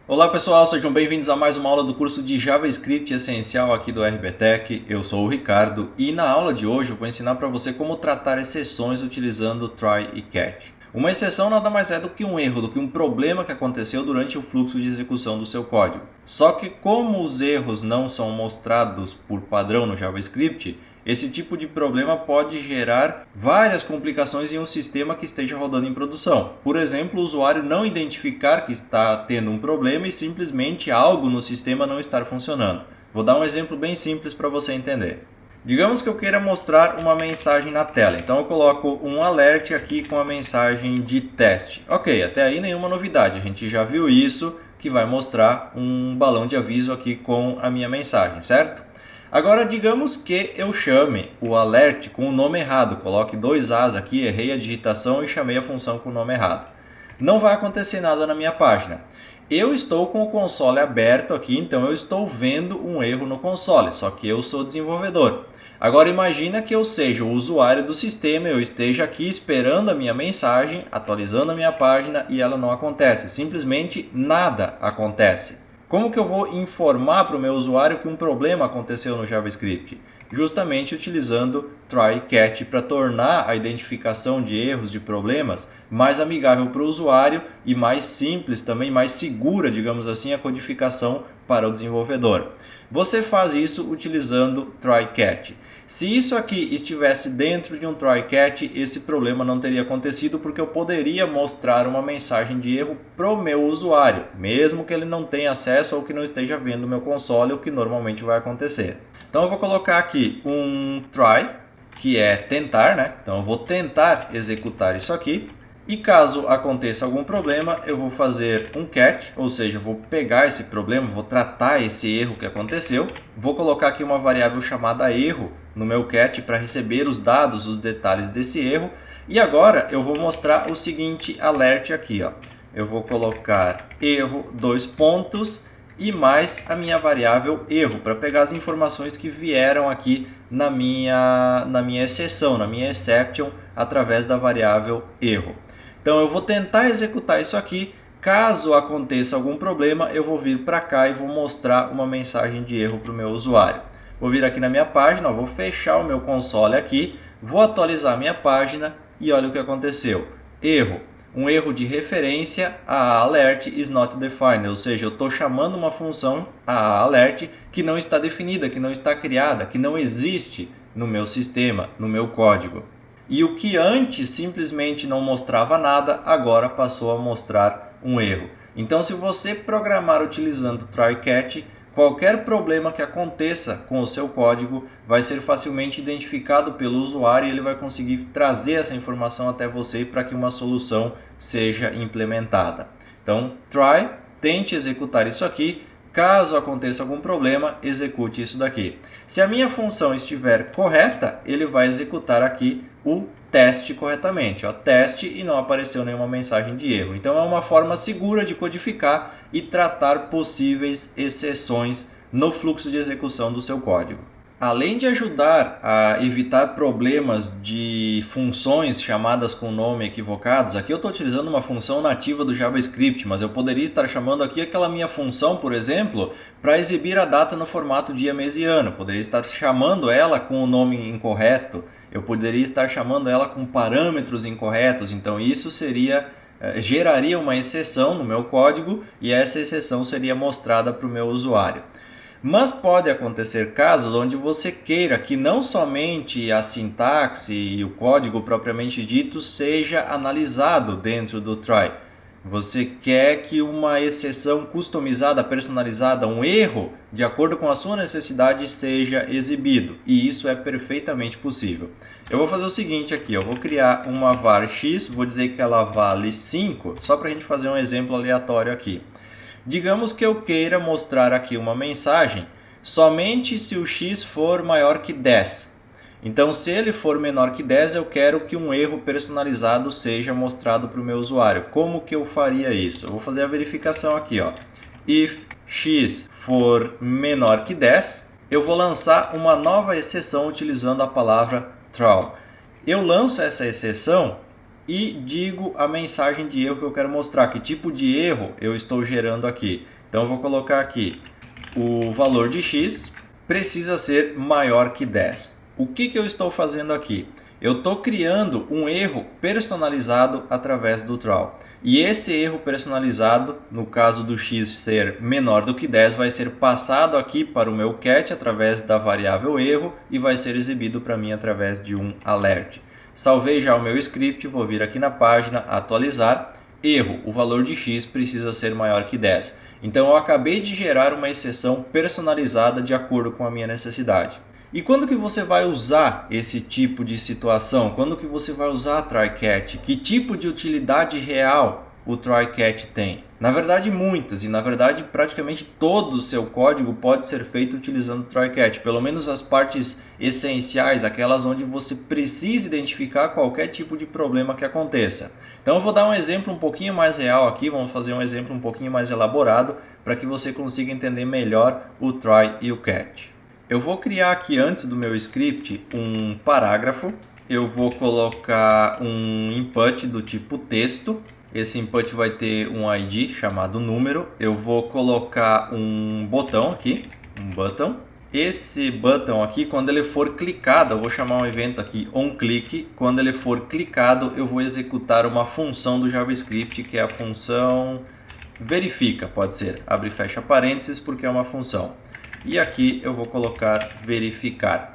Olá pessoal, sejam bem-vindos a mais uma aula do curso de JavaScript Essencial aqui do RBTech. Eu sou o Ricardo e na aula de hoje eu vou ensinar para você como tratar exceções utilizando try e catch. Uma exceção nada mais é do que um erro, do que um problema que aconteceu durante o fluxo de execução do seu código. Só que como os erros não são mostrados por padrão no JavaScript, esse tipo de problema pode gerar várias complicações em um sistema que esteja rodando em produção. Por exemplo, o usuário não identificar que está tendo um problema e simplesmente algo no sistema não estar funcionando. Vou dar um exemplo bem simples para você entender. Digamos que eu queira mostrar uma mensagem na tela, então eu coloco um alert aqui com a mensagem de teste. Ok, até aí nenhuma novidade, a gente já viu isso, que vai mostrar um balão de aviso aqui com a minha mensagem, certo? Agora, digamos que eu chame o alert com o nome errado, coloque dois As aqui, errei a digitação e chamei a função com o nome errado. Não vai acontecer nada na minha página. Eu estou com o console aberto aqui, então eu estou vendo um erro no console, só que eu sou desenvolvedor. Agora imagina que eu seja o usuário do sistema, eu esteja aqui esperando a minha mensagem, atualizando a minha página e ela não acontece, simplesmente nada acontece. Como que eu vou informar para o meu usuário que um problema aconteceu no JavaScript? Justamente utilizando try catch para tornar a identificação de erros, de problemas, mais amigável para o usuário e mais simples, também mais segura, digamos assim, a codificação para o desenvolvedor. Você faz isso utilizando try catch. Se isso aqui estivesse dentro de um try catch, esse problema não teria acontecido porque eu poderia mostrar uma mensagem de erro para o meu usuário, mesmo que ele não tenha acesso ou que não esteja vendo o meu console, o que normalmente vai acontecer. Então eu vou colocar aqui um try, que é tentar, né? Então eu vou tentar executar isso aqui. E caso aconteça algum problema, eu vou fazer um catch, ou seja, vou pegar esse problema, vou tratar esse erro que aconteceu. Vou colocar aqui uma variável chamada erro no meu catch para receber os dados, os detalhes desse erro. E agora eu vou mostrar o seguinte alert aqui, ó. Eu vou colocar erro, dois pontos, e mais a minha variável erro, para pegar as informações que vieram aqui na minha exceção, na minha exception, através da variável erro. Então eu vou tentar executar isso aqui. Caso aconteça algum problema, eu vou vir para cá e vou mostrar uma mensagem de erro para o meu usuário. Vou vir aqui na minha página, vou fechar o meu console aqui, vou atualizar a minha página e olha o que aconteceu. Erro. Um erro de referência a alert is not defined, ou seja, eu estou chamando uma função a alert que não está definida, que não está criada, que não existe no meu sistema, no meu código. E o que antes simplesmente não mostrava nada, agora passou a mostrar um erro. Então, se você programar utilizando try catch, qualquer problema que aconteça com o seu código vai ser facilmente identificado pelo usuário e ele vai conseguir trazer essa informação até você para que uma solução seja implementada. Então, try, tente executar isso aqui. Caso aconteça algum problema, execute isso daqui. Se a minha função estiver correta, ele vai executar aqui o teste corretamente. Ó, teste e não apareceu nenhuma mensagem de erro. Então é uma forma segura de codificar e tratar possíveis exceções no fluxo de execução do seu código. Além de ajudar a evitar problemas de funções chamadas com nome equivocados, aqui eu estou utilizando uma função nativa do JavaScript, mas eu poderia estar chamando aqui aquela minha função, por exemplo, para exibir a data no formato dia, mês e ano. Poderia estar chamando ela com o nome incorreto, eu poderia estar chamando ela com parâmetros incorretos, então isso geraria uma exceção no meu código e essa exceção seria mostrada para o meu usuário. Mas pode acontecer casos onde você queira que não somente a sintaxe e o código propriamente dito seja analisado dentro do try. Você quer que uma exceção customizada, personalizada, um erro, de acordo com a sua necessidade, seja exibido. E isso é perfeitamente possível. Eu vou fazer o seguinte aqui, eu vou criar uma var x, vou dizer que ela vale 5, só para a gente fazer um exemplo aleatório aqui. Digamos que eu queira mostrar aqui uma mensagem somente se o x for maior que 10. Então, se ele for menor que 10, eu quero que um erro personalizado seja mostrado para o meu usuário. Como que eu faria isso? Eu vou fazer a verificação aqui, ó. If x for menor que 10, eu vou lançar uma nova exceção utilizando a palavra throw. Eu lanço essa exceção e digo a mensagem de erro que eu quero mostrar, que tipo de erro eu estou gerando aqui. Então eu vou colocar aqui o valor de x precisa ser maior que 10. O que eu estou fazendo aqui? Eu estou criando um erro personalizado através do throw. E esse erro personalizado, no caso do x ser menor do que 10, vai ser passado aqui para o meu cat através da variável erro e vai ser exibido para mim através de um alert. Salvei já o meu script, vou vir aqui na página, atualizar. Erro, o valor de x precisa ser maior que 10. Então eu acabei de gerar uma exceção personalizada de acordo com a minha necessidade. E quando que você vai usar esse tipo de situação? Quando que você vai usar a try-catch? Que tipo de utilidade real o try-catch tem? Na verdade, muitas. E na verdade, praticamente todo o seu código pode ser feito utilizando o try-catch. Pelo menos as partes essenciais, aquelas onde você precisa identificar qualquer tipo de problema que aconteça. Então eu vou dar um exemplo um pouquinho mais real aqui. Vamos fazer um exemplo um pouquinho mais elaborado para que você consiga entender melhor o try e o catch. Eu vou criar aqui antes do meu script um parágrafo. Eu vou colocar um input do tipo texto. Esse input vai ter um ID chamado número. Eu vou colocar um botão aqui, um button. Esse button aqui, quando ele for clicado, eu vou chamar um evento aqui onClick. Quando ele for clicado, eu vou executar uma função do JavaScript, que é a função verifica, pode ser, abre e fecha parênteses, porque é uma função. E aqui eu vou colocar verificar.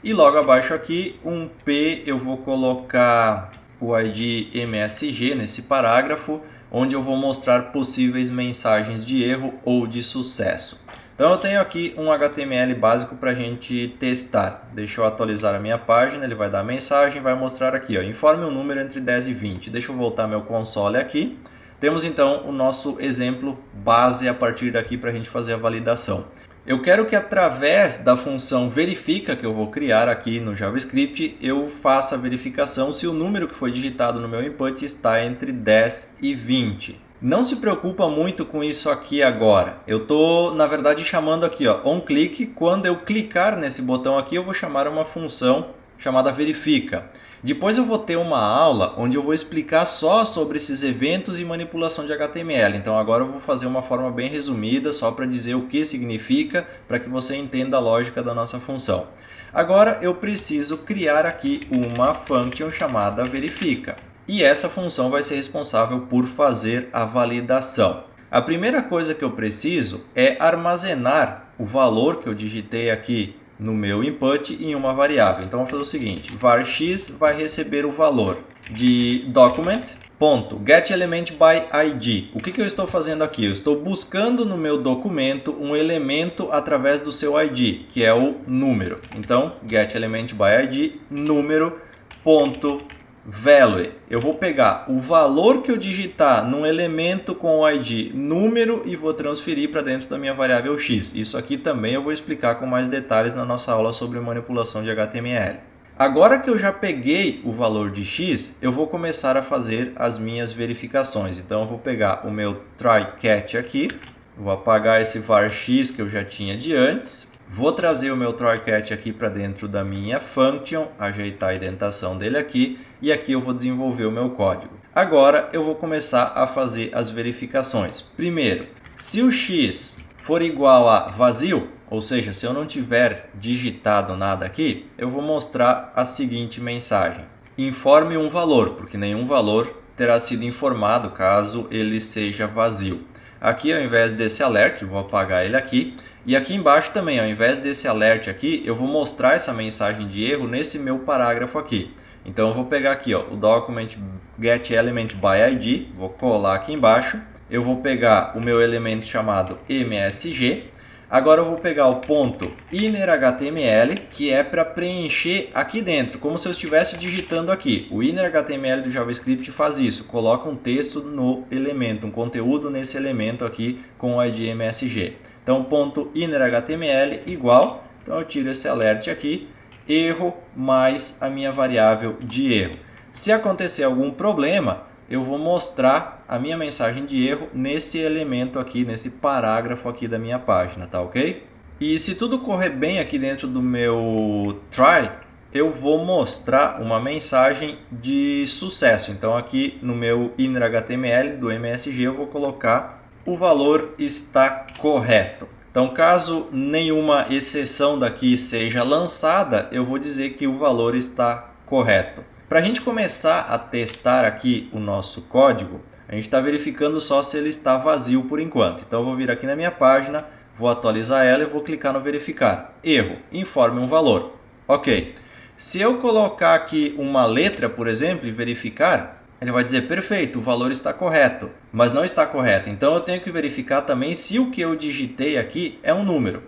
E logo abaixo aqui, um P, eu vou colocar o ID MSG nesse parágrafo, onde eu vou mostrar possíveis mensagens de erro ou de sucesso. Então eu tenho aqui um HTML básico para a gente testar. Deixa eu atualizar a minha página, ele vai dar a mensagem, vai mostrar aqui, ó, informe um número entre 10 e 20. Deixa eu voltar meu console aqui. Temos então o nosso exemplo base a partir daqui para a gente fazer a validação. Eu quero que através da função verifica que eu vou criar aqui no JavaScript, eu faça a verificação se o número que foi digitado no meu input está entre 10 e 20. Não se preocupa muito com isso aqui agora. Eu estou, na verdade, chamando aqui, ó, onClick. Quando eu clicar nesse botão aqui, eu vou chamar uma função chamada verifica. Depois eu vou ter uma aula onde eu vou explicar só sobre esses eventos e manipulação de HTML. Então agora eu vou fazer uma forma bem resumida, só para dizer o que significa, para que você entenda a lógica da nossa função. Agora eu preciso criar aqui uma function chamada verifica. E essa função vai ser responsável por fazer a validação. A primeira coisa que eu preciso é armazenar o valor que eu digitei aqui no meu input em uma variável. Então vamos fazer o seguinte, var x vai receber o valor de document.getElementById. O que eu estou fazendo aqui? Eu estou buscando no meu documento um elemento através do seu ID, que é o número. Então getElementById número.value. Eu vou pegar o valor que eu digitar num elemento com o ID número e vou transferir para dentro da minha variável x. Isso aqui também eu vou explicar com mais detalhes na nossa aula sobre manipulação de HTML. Agora que eu já peguei o valor de x, eu vou começar a fazer as minhas verificações. Então eu vou pegar o meu try-catch aqui, vou apagar esse var x que eu já tinha de antes. Vou trazer o meu try-catch aqui para dentro da minha function, ajeitar a indentação dele aqui, e aqui eu vou desenvolver o meu código. Agora eu vou começar a fazer as verificações. Primeiro, se o x for igual a vazio, ou seja, se eu não tiver digitado nada aqui, eu vou mostrar a seguinte mensagem. Informe um valor, porque nenhum valor terá sido informado caso ele seja vazio. Aqui, ao invés desse alert, eu vou apagar ele aqui. E aqui embaixo também, ao invés desse alert aqui, eu vou mostrar essa mensagem de erro nesse meu parágrafo aqui. Então eu vou pegar aqui, ó, o document getElementById, vou colar aqui embaixo. Eu vou pegar o meu elemento chamado MSG. Agora eu vou pegar o ponto innerHTML, que é para preencher aqui dentro, como se eu estivesse digitando aqui. O innerHTML do JavaScript faz isso, coloca um texto no elemento, um conteúdo nesse elemento aqui com o ID MSG. Então, ponto innerHTML igual, então eu tiro esse alert aqui, erro mais a minha variável de erro. Se acontecer algum problema, eu vou mostrar a minha mensagem de erro nesse elemento aqui, nesse parágrafo aqui da minha página, tá ok? E se tudo correr bem aqui dentro do meu try, eu vou mostrar uma mensagem de sucesso. Então aqui no meu innerHTML do MSG eu vou colocar o valor está correto. Então, caso nenhuma exceção daqui seja lançada, eu vou dizer que o valor está correto. Para a gente começar a testar aqui o nosso código, a gente está verificando só se ele está vazio por enquanto. Então, eu vou vir aqui na minha página, vou atualizar ela e vou clicar no verificar. Erro, informe um valor. Ok. Se eu colocar aqui uma letra, por exemplo, e verificar, ele vai dizer, perfeito, o valor está correto, mas não está correto. Então, eu tenho que verificar também se o que eu digitei aqui é um número.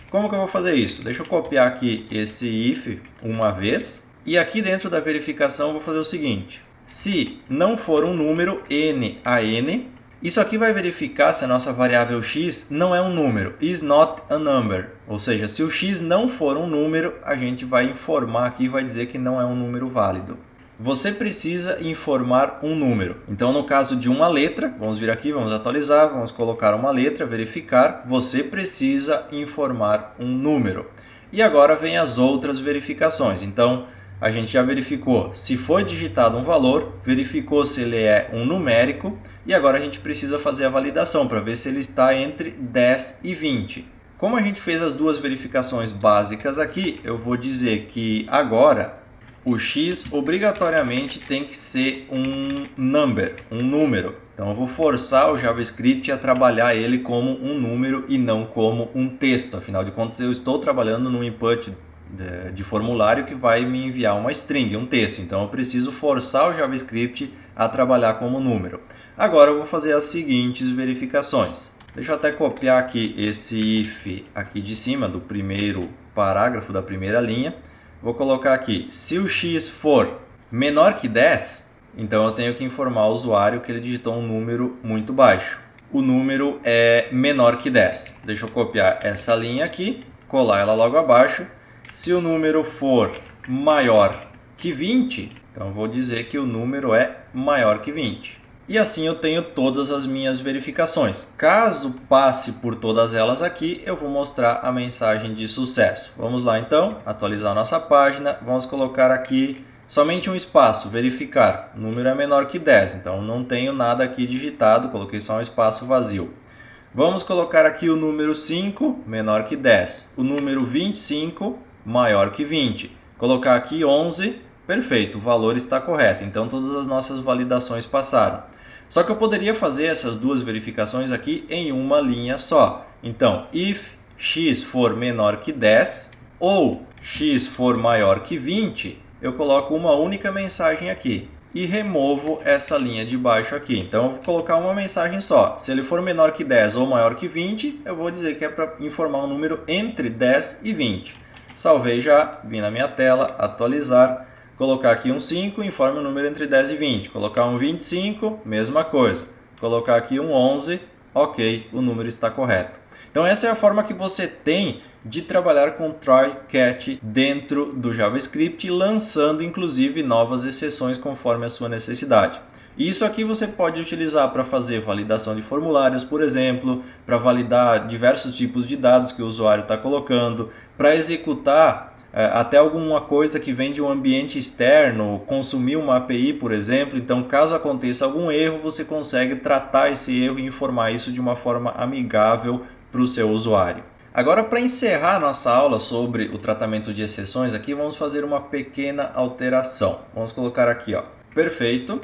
Como que eu vou fazer isso? Deixa eu copiar aqui esse if uma vez. E aqui dentro da verificação, eu vou fazer o seguinte. Se não for um número, n a n, isso aqui vai verificar se a nossa variável x não é um número, is not a number. Ou seja, se o x não for um número, a gente vai informar aqui e vai dizer que não é um número válido. Você precisa informar um número. Então, no caso de uma letra, vamos vir aqui, vamos atualizar, vamos colocar uma letra, verificar. Você precisa informar um número. E agora vem as outras verificações. Então, a gente já verificou se foi digitado um valor, verificou se ele é um numérico e agora a gente precisa fazer a validação para ver se ele está entre 10 e 20. Como a gente fez as duas verificações básicas aqui, eu vou dizer que agora o x obrigatoriamente tem que ser um number, um número. Então eu vou forçar o JavaScript a trabalhar ele como um número e não como um texto. Afinal de contas, eu estou trabalhando no input de formulário que vai me enviar uma string, um texto. Então eu preciso forçar o JavaScript a trabalhar como número. Agora eu vou fazer as seguintes verificações. Deixa eu até copiar aqui esse if aqui de cima do primeiro parágrafo da primeira linha. Vou colocar aqui, se o x for menor que 10, então eu tenho que informar o usuário que ele digitou um número muito baixo. O número é menor que 10. Deixa eu copiar essa linha aqui, colar ela logo abaixo. Se o número for maior que 20, então eu vou dizer que o número é maior que 20. E assim eu tenho todas as minhas verificações. Caso passe por todas elas aqui, eu vou mostrar a mensagem de sucesso. Vamos lá então, atualizar a nossa página. Vamos colocar aqui somente um espaço, verificar. O número é menor que 10, então não tenho nada aqui digitado, coloquei só um espaço vazio. Vamos colocar aqui o número 5, menor que 10. O número 25, maior que 20. Colocar aqui 11, perfeito, o valor está correto. Então todas as nossas validações passaram. Só que eu poderia fazer essas duas verificações aqui em uma linha só. Então, if x for menor que 10 ou x for maior que 20, eu coloco uma única mensagem aqui e removo essa linha de baixo aqui. Então, eu vou colocar uma mensagem só. Se ele for menor que 10 ou maior que 20, eu vou dizer que é para informar um número entre 10 e 20. Salvei já, vim na minha tela, atualizar. Colocar aqui um 5, informa o número entre 10 e 20. Colocar um 25, mesma coisa. Colocar aqui um 11, ok, o número está correto. Então essa é a forma que você tem de trabalhar com try catch dentro do JavaScript, lançando inclusive novas exceções conforme a sua necessidade. E isso aqui você pode utilizar para fazer validação de formulários, por exemplo, para validar diversos tipos de dados que o usuário está colocando, para executar até alguma coisa que vem de um ambiente externo, consumir uma API, por exemplo. Então, caso aconteça algum erro, você consegue tratar esse erro e informar isso de uma forma amigável para o seu usuário. Agora, para encerrar a nossa aula sobre o tratamento de exceções, aqui vamos fazer uma pequena alteração. Vamos colocar aqui, ó, perfeito.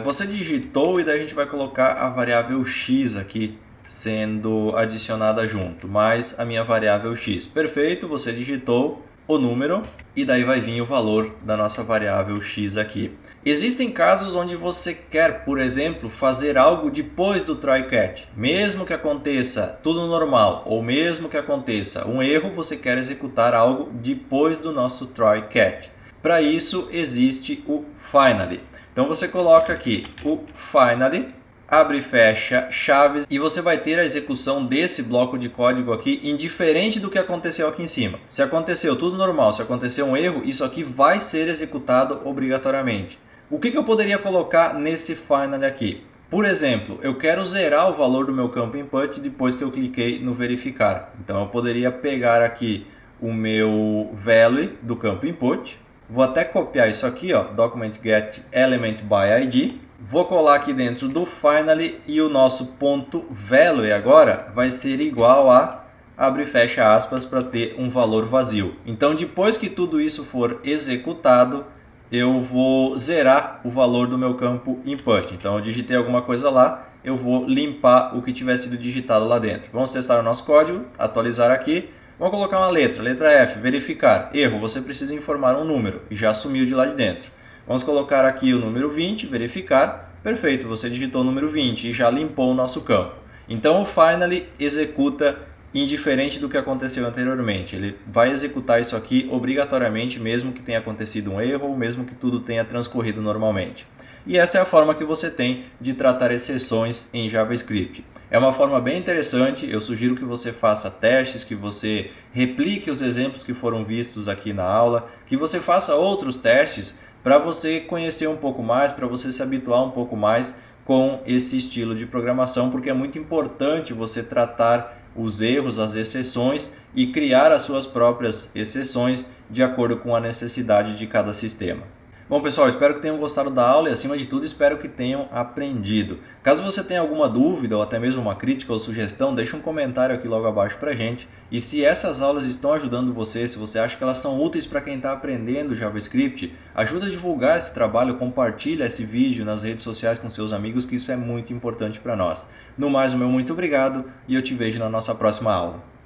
Você digitou e daí a gente vai colocar a variável x aqui sendo adicionada junto, mais a minha variável x. Perfeito, você digitou o número e daí vai vir o valor da nossa variável x aqui. Existem casos onde você quer, por exemplo, fazer algo depois do try catch. Mesmo que aconteça tudo normal ou mesmo que aconteça um erro, você quer executar algo depois do nosso try catch. Para isso existe o finally. Então você coloca aqui o finally, abre e fecha chaves e você vai ter a execução desse bloco de código aqui indiferente do que aconteceu aqui em cima. Se aconteceu tudo normal, se aconteceu um erro, isso aqui vai ser executado obrigatoriamente. O que eu poderia colocar nesse final aqui? Por exemplo, eu quero zerar o valor do meu campo input depois que eu cliquei no verificar. Então eu poderia pegar aqui o meu value do campo input. Vou até copiar isso aqui, ó, document get element by id. Vou colar aqui dentro do finally e o nosso ponto value agora vai ser igual a abre e fecha aspas para ter um valor vazio. Então depois que tudo isso for executado, eu vou zerar o valor do meu campo input. Então eu digitei alguma coisa lá, eu vou limpar o que tiver sido digitado lá dentro. Vamos testar o nosso código, atualizar aqui. Vamos colocar uma letra F, verificar. Erro, você precisa informar um número e já sumiu de lá de dentro. Vamos colocar aqui o número 20, verificar. Perfeito, você digitou o número 20 e já limpou o nosso campo. Então o finally executa indiferente do que aconteceu anteriormente. Ele vai executar isso aqui obrigatoriamente, mesmo que tenha acontecido um erro ou mesmo que tudo tenha transcorrido normalmente. E essa é a forma que você tem de tratar exceções em JavaScript. É uma forma bem interessante, eu sugiro que você faça testes, que você replique os exemplos que foram vistos aqui na aula, que você faça outros testes para você conhecer um pouco mais, para você se habituar um pouco mais com esse estilo de programação, porque é muito importante você tratar os erros, as exceções e criar as suas próprias exceções de acordo com a necessidade de cada sistema. Bom pessoal, espero que tenham gostado da aula e acima de tudo espero que tenham aprendido. Caso você tenha alguma dúvida ou até mesmo uma crítica ou sugestão, deixa um comentário aqui logo abaixo pra gente. E se essas aulas estão ajudando você, se você acha que elas são úteis para quem está aprendendo JavaScript, ajuda a divulgar esse trabalho, compartilha esse vídeo nas redes sociais com seus amigos, que isso é muito importante para nós. No mais, o meu muito obrigado e eu te vejo na nossa próxima aula.